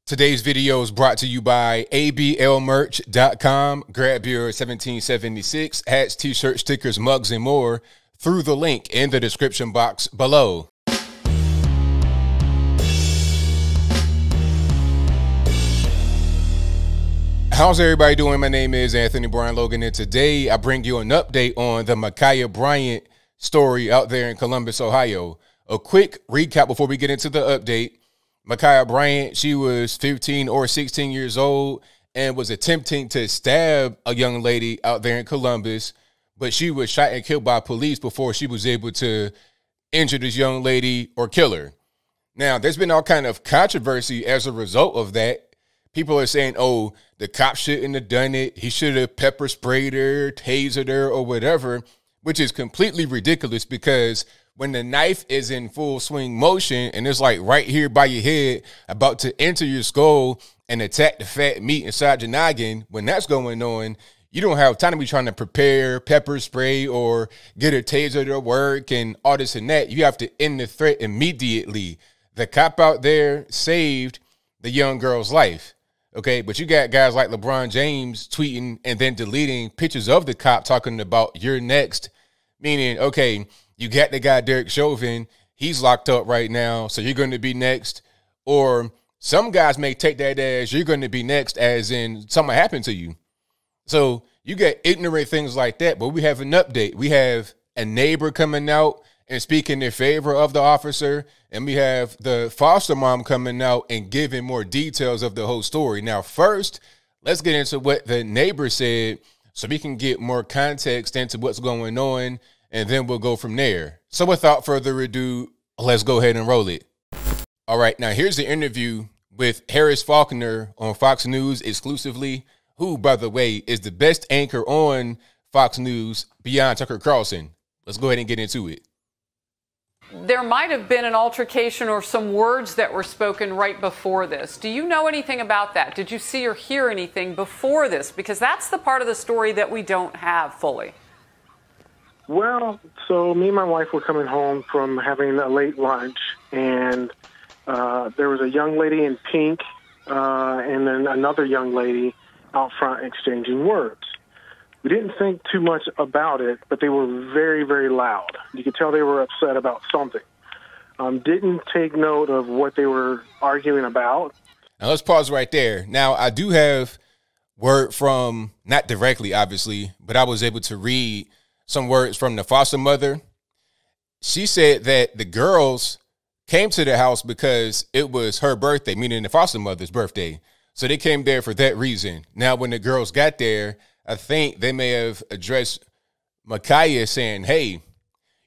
Today's video is brought to you by ablmerch.com. Grab your 1776 hats, t-shirts, stickers, mugs, and more through the link in the description box below. How's everybody doing? My name is Anthony Brian Logan, and today I bring you an update on the Ma'Khia Bryant story out there in Columbus, Ohio. A quick recap before we get into the update. Ma'Khia Bryant, she was 15 or 16 years old and was attempting to stab a young lady out there in Columbus, but she was shot and killed by police before she was able to injure this young lady or kill her. Now, there's been all kind of controversy as a result of that. People are saying, oh, the cop shouldn't have done it. He should have pepper sprayed her, tasered her, or whatever, which is completely ridiculous because when the knife is in full swing motion and it's like right here by your head, about to enter your skull and attack the fat meat inside your noggin, when that's going on, you don't have time to be trying to prepare pepper spray or get a taser to work and all this and that. You have to end the threat immediately. The cop out there saved the young girl's life. Okay, but you got guys like LeBron James tweeting and then deleting pictures of the cop talking about you're next, meaning, okay, you got the guy Derek Chauvin, he's locked up right now, so you're going to be next. Or some guys may take that as you're going to be next, as in something happened to you. So you get ignorant things like that, but we have an update. We have a neighbor coming out and speaking in favor of the officer, and we have the foster mom coming out and giving more details of the whole story. Now, first, let's get into what the neighbor said so we can get more context into what's going on, and then we'll go from there. So without further ado, let's go ahead and roll it. All right, now here's the interview with Harris Faulkner on Fox News exclusively, who, by the way, is the best anchor on Fox News beyond Tucker Carlson. Let's go ahead and get into it. There might have been an altercation or some words that were spoken right before this. Do you know anything about that? Did you see or hear anything before this? Because that's the part of the story that we don't have fully. Well, so me and my wife were coming home from having a late lunch, and there was a young lady in pink and then another young lady out front exchanging words. We didn't think too much about it, but they were very, very loud. You could tell they were upset about something. Didn't take note of what they were arguing about. Now, let's pause right there. Now, I do have word from, not directly, obviously, but I was able to read some words from the foster mother. She said that the girls came to the house because it was her birthday, meaning the foster mother's birthday. So they came there for that reason. Now, when the girls got there, I think they may have addressed Ma'Khia saying, hey,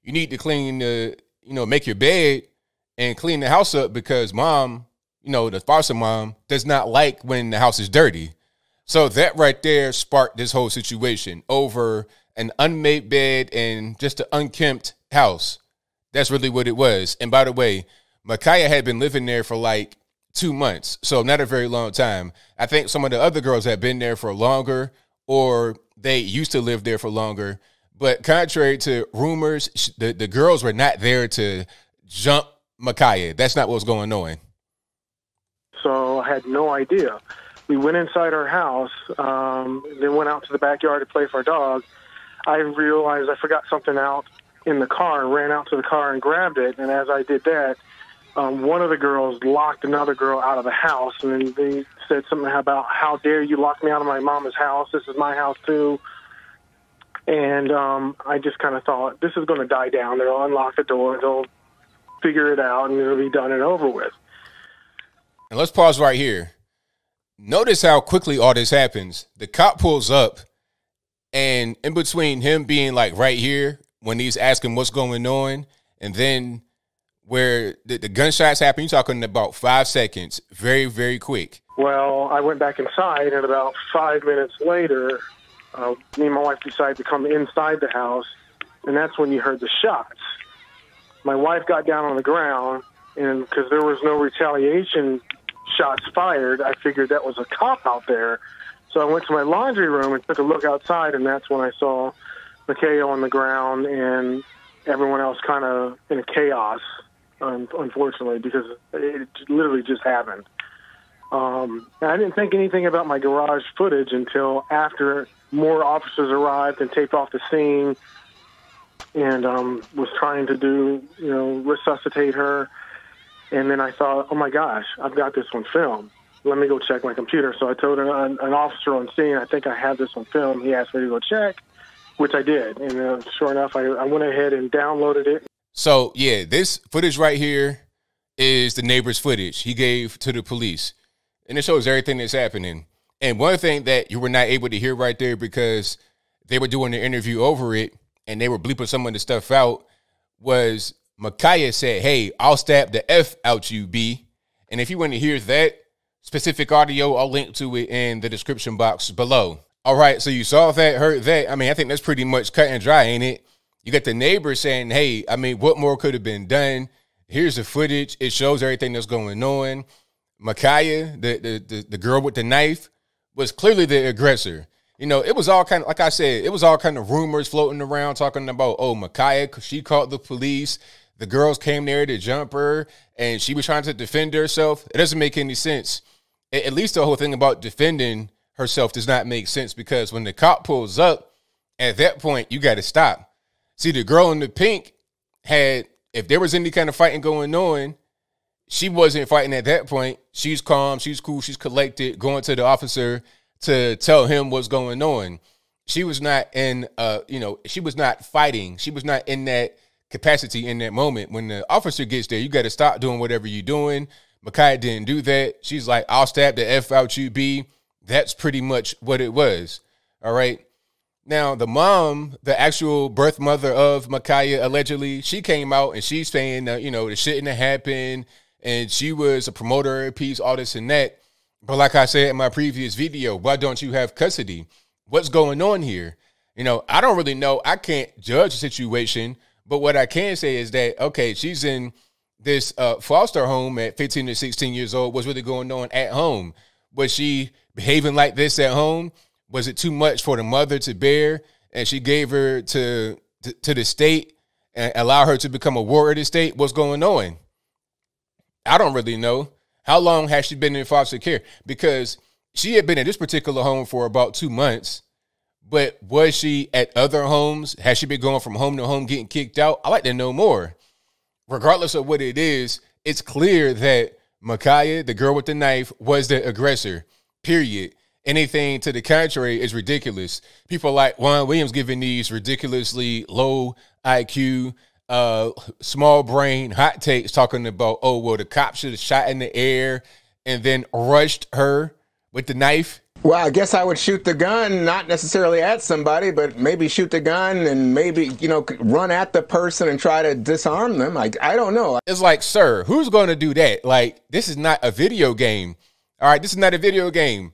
you need to clean the, make your bed and clean the house up because mom, the foster mom does not like when the house is dirty. So that right there sparked this whole situation over an unmade bed and just an unkempt house. That's really what it was. And by the way, Ma'Khia had been living there for like 2 months, so not a very long time. I think some of the other girls had been there for longer, or they used to live there for longer. But contrary to rumors, the girls were not there to jump Ma'Khia. That's not what was going on. So I had no idea. We went inside our house, then went out to the backyard to play with our dog. I realized I forgot something out in the car and ran out to the car and grabbed it. And as I did that, one of the girls locked another girl out of the house, and then they said something about, how dare you lock me out of my mama's house? This is my house too. And I just kind of thought, this is going to die down. They'll unlock the door, they'll figure it out, and it'll be done and over with. And let's pause right here. Notice how quickly all this happens. The cop pulls up, and in between him being like right here when he's asking what's going on, and then where the gunshots happen, you're talking about 5 seconds, very, very quick. Well, I went back inside, and about 5 minutes later, me and my wife decided to come inside the house, and that's when you heard the shots. My wife got down on the ground, and because there was no retaliation shots fired, I figured that was a cop out there. So I went to my laundry room and took a look outside, and that's when I saw Ma'Khia on the ground and everyone else kind of in a chaos, unfortunately, because it literally just happened. And I didn't think anything about my garage footage until after more officers arrived and taped off the scene and was trying to resuscitate her. And then I thought, oh, my gosh, I've got this on film. Let me go check my computer. So I told an officer on scene, I think I have this on film. He asked me to go check, which I did. And sure enough, I went ahead and downloaded it. So, yeah, this footage right here is the neighbor's footage he gave to the police. And it shows everything that's happening. And one thing that you were not able to hear right there because they were doing the interview over it and they were bleeping some of the stuff out was Ma'Khia said, hey, I'll stab the F out you, B. And if you want to hear that specific audio, I'll link to it in the description box below. All right, so you saw that, heard that. I mean, I think that's pretty much cut and dry, ain't it? You got the neighbor saying, hey, I mean, what more could have been done? Here's the footage. It shows everything that's going on. Ma'Khia, the girl with the knife, was clearly the aggressor. You know, it was all kind of, like I said, it was all kind of rumors floating around talking about, oh, Ma'Khia, she called the police. The girls came there to jump her, and she was trying to defend herself. It doesn't make any sense. At least the whole thing about defending herself does not make sense because when the cop pulls up, at that point, you got to stop. See, the girl in the pink had, if there was any kind of fighting going on, she wasn't fighting at that point. She's calm, she's cool, she's collected, going to the officer to tell him what's going on. She was not in, she was not fighting. She was not in that capacity in that moment. When the officer gets there, you got to stop doing whatever you're doing. Ma'Khia didn't do that. She's like, I'll stab the F out you, B. That's pretty much what it was. All right. Now, the mom, the actual birth mother of Ma'Khia, allegedly, she came out and she's saying, the shouldn't have happened. And she was a promoter of her piece, all this and that. But like I said in my previous video, why don't you have custody? What's going on here? I don't really know. I can't judge the situation. But what I can say is that, okay, she's in this foster home at 15 to 16 years old. What's really going on at home? Was she behaving like this at home? Was it too much for the mother to bear? And she gave her to the state and allow her to become a ward of the state? What's going on? I don't really know. How long has she been in foster care? Because she had been in this particular home for about 2 months. But was she at other homes? Has she been going from home to home getting kicked out? I'd like to know more. Regardless of what it is, it's clear that Ma'Khia, the girl with the knife, was the aggressor, period. Anything to the contrary is ridiculous. People like Juan Williams giving these ridiculously low IQ, small brain hot takes talking about, oh, well, the cop should have shot in the air and then rushed her with the knife. Well, I guess I would shoot the gun, not necessarily at somebody, but maybe shoot the gun and maybe, run at the person and try to disarm them. I don't know. It's like, sir, who's going to do that? Like, this is not a video game. All right, this is not a video game.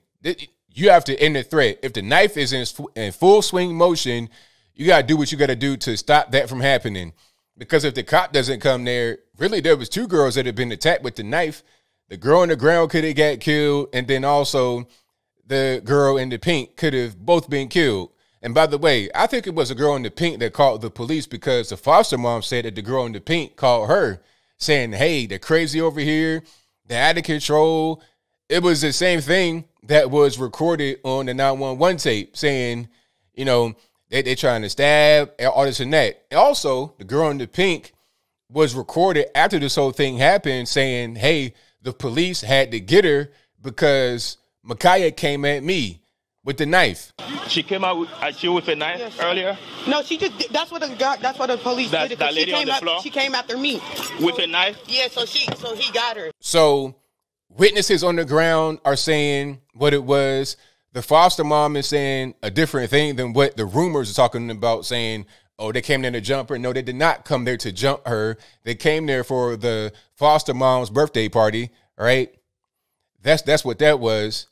You have to end the threat. If the knife is in full swing motion, you got to do what you got to do to stop that from happening. Because if the cop doesn't come there, really, there was 2 girls that had been attacked with the knife. The girl on the ground could have got killed, and then also the girl in the pink could have both been killed. And by the way, I think it was a girl in the pink that called the police because the foster mom said that the girl in the pink called her saying, hey, they're crazy over here. They're out of control. It was the same thing that was recorded on the 911 tape saying, they're trying to stab, all this and that. And also, the girl in the pink was recorded after this whole thing happened saying, hey, the police had to get her because Ma'Khia came at me with the knife. She came out at you with a knife earlier? No, she just, that's what the police did. That lady on the floor? She came after me. With a knife? Yeah, so he got her. So witnesses on the ground are saying what it was. The foster mom is saying a different thing than what the rumors are talking about, saying, oh, they came there to jump her. No, they did not come there to jump her. They came there for the foster mom's birthday party, all right? That's what that was.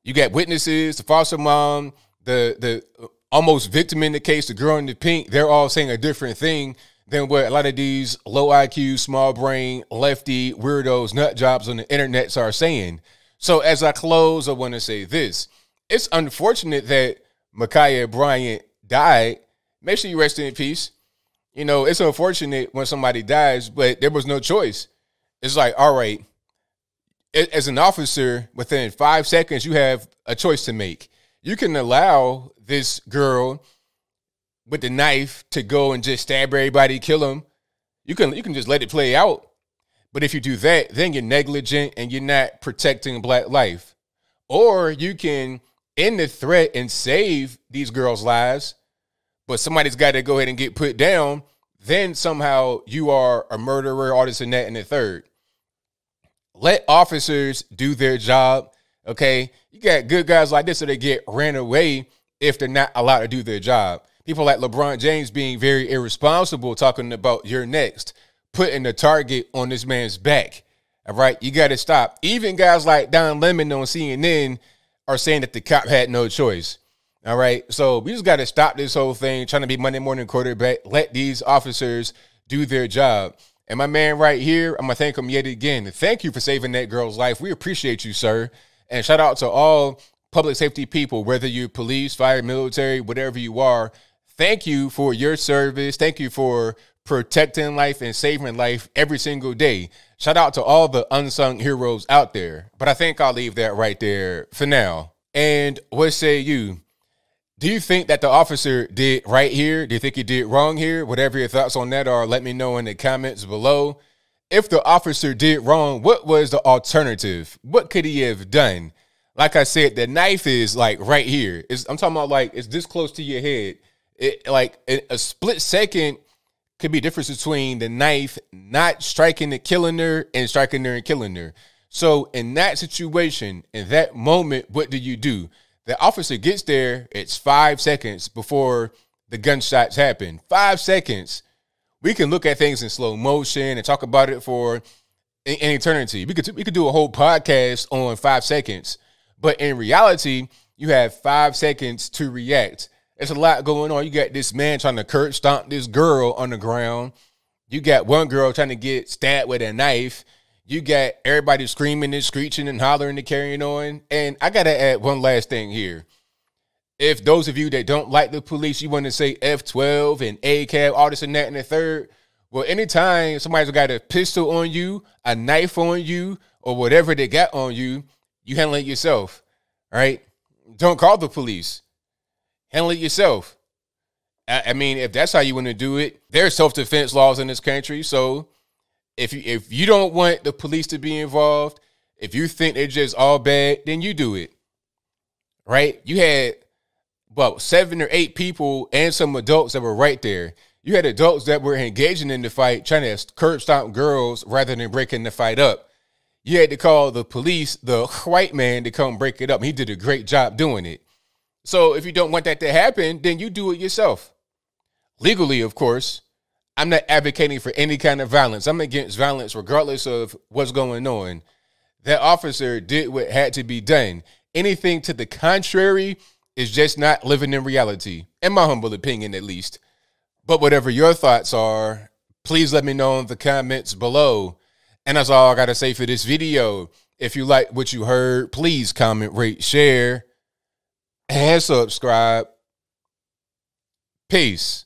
You got witnesses, the foster mom, the almost victim in the case, the girl in the pink. They're all saying a different thing than what a lot of these low IQ, small brain, lefty weirdos, nut jobs on the internet are saying. So as I close, I want to say this. It's unfortunate that Ma'Khia Bryant died. Make sure you rest in peace. It's unfortunate when somebody dies, but there was no choice. It's like, all right, as an officer, within 5 seconds, you have a choice to make. You can allow this girl with the knife to go and just stab everybody, kill them. You can just let it play out. But if you do that, then you're negligent and you're not protecting black life. Or you can end the threat and save these girls' lives, but somebody's got to go ahead and get put down. Then somehow you are a murderer, all this and that, and the third. Let officers do their job, okay? You got good guys like this, so they get ran away if they're not allowed to do their job. People like LeBron James being very irresponsible, talking about you're next, putting the target on this man's back, all right? You got to stop. Even guys like Don Lemon on CNN are saying that the cop had no choice, all right? So we just got to stop this whole thing, trying to be Monday morning quarterback. Let these officers do their job. And my man right here, I'm going to thank him yet again. Thank you for saving that girl's life. We appreciate you, sir. And shout out to all public safety people, whether you're police, fire, military, whatever you are. Thank you for your service. Thank you for protecting life and saving life every single day. Shout out to all the unsung heroes out there. But I think I'll leave that right there for now. And what say you? Do you think that the officer did right here? Do you think he did wrong here? Whatever your thoughts on that are, let me know in the comments below. If the officer did wrong, what was the alternative? What could he have done? Like I said, the knife is like right here. I'm talking about like it's this close to your head. A split second could be difference between the knife not striking and killing her and striking her and killing her. So in that situation, in that moment, what do you do? The officer gets there, it's 5 seconds before the gunshots happen. 5 seconds. We can look at things in slow motion and talk about it for an eternity. We could do a whole podcast on 5 seconds. But in reality, you have 5 seconds to react. There's a lot going on. You got this man trying to curb stomp this girl on the ground. You got one girl trying to get stabbed with a knife. You got everybody screaming and screeching and hollering and carrying on. And I got to add one last thing here. If those of you that don't like the police, you want to say F12 and ACAB, all this and that and the third, well, anytime somebody's got a pistol on you, a knife on you, or whatever they got on you, you handle it yourself, all right? Don't call the police. Handle it yourself. I mean, if that's how you want to do it, there's self-defense laws in this country, so if you don't want the police to be involved, if you think they're just all bad, then you do it, right? You had, 7 or 8 people and some adults that were right there. You had adults that were engaging in the fight, trying to curb stomp girls rather than breaking the fight up. You had to call the police, the white man, to come break it up. He did a great job doing it. So if you don't want that to happen, then you do it yourself. Legally, of course. I'm not advocating for any kind of violence. I'm against violence regardless of what's going on. That officer did what had to be done. Anything to the contrary is just not living in reality, in my humble opinion at least. But whatever your thoughts are, please let me know in the comments below. And that's all I got to say for this video. If you like what you heard, please comment, rate, share, and subscribe. Peace.